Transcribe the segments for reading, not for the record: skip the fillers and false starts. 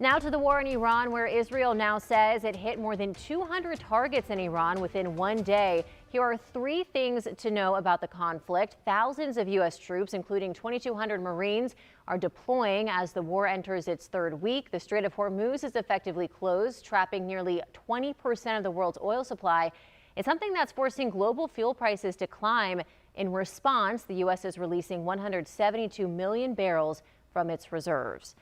Now to the war in Iran, where Israel now says it hit more than 200 targets in Iran within one day. Here are three things to know about the conflict. Thousands of U.S. troops, including 2,200 Marines, are deploying as the war enters its third week. The Strait of Hormuz is effectively closed, trapping nearly 20% of the world's oil supply. It's something that's forcing global fuel prices to climb. In response, the U.S. is releasing 172 million barrels from its reserves.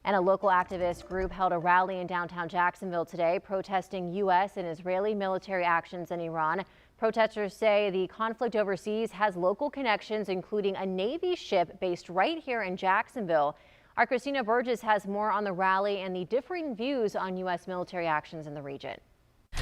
And a local activist group held a rally in downtown Jacksonville today, protesting U.S. and Israeli military actions in Iran. Protesters say the conflict overseas has local connections, including a Navy ship based right here in Jacksonville. Our Christina Burgess has more on the rally and the differing views on U.S. military actions in the region.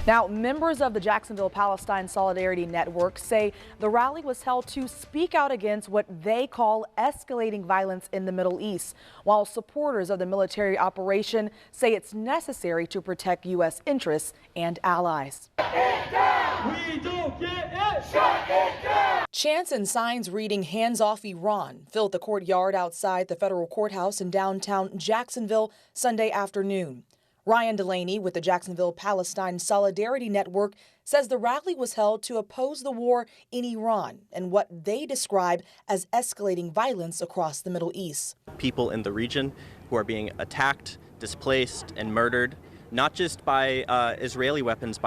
Now, members of the Jacksonville-Palestine Solidarity Network say the rally was held to speak out against what they call escalating violence in the Middle East, while supporters of the military operation say it's necessary to protect U.S. interests and allies. We don't get it. Shut it down. Chants and signs reading "Hands Off Iran" filled the courtyard outside the federal courthouse in downtown Jacksonville Sunday afternoon. Ryan Delaney with the Jacksonville-Palestine Solidarity Network says the rally was held to oppose the war in Iran and what they describe as escalating violence across the Middle East. People in the region who are being attacked, displaced, and murdered, not just by Israeli weapons,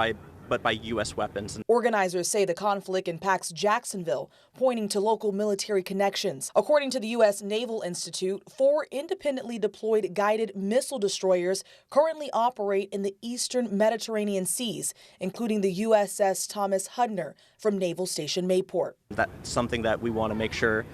but by U.S. weapons. Organizers say the conflict impacts Jacksonville, pointing to local military connections. According to the U.S. Naval Institute, 4 independently deployed guided missile destroyers currently operate in the eastern Mediterranean seas, including the USS Thomas Hudner from Naval Station Mayport. That's something that we want to make sure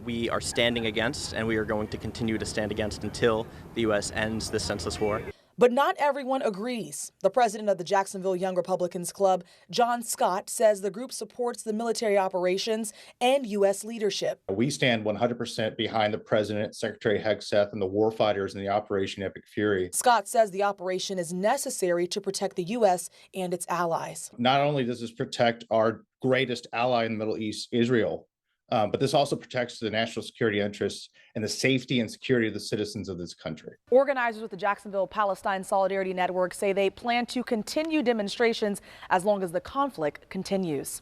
we are standing against, and we are going to continue to stand against until the U.S. ends this senseless war. But not everyone agrees. The president of the Jacksonville Young Republicans Club, John Scott, says the group supports the military operations and U.S. leadership. We stand 100% behind the president, Secretary Hegseth, and the warfighters in the Operation Epic Fury. Scott says the operation is necessary to protect the U.S. and its allies. Not only does this protect our greatest ally in the Middle East, Israel, but this also protects the national security interests and the safety and security of the citizens of this country. Organizers with the Jacksonville-Palestine Solidarity Network say they plan to continue demonstrations as long as the conflict continues.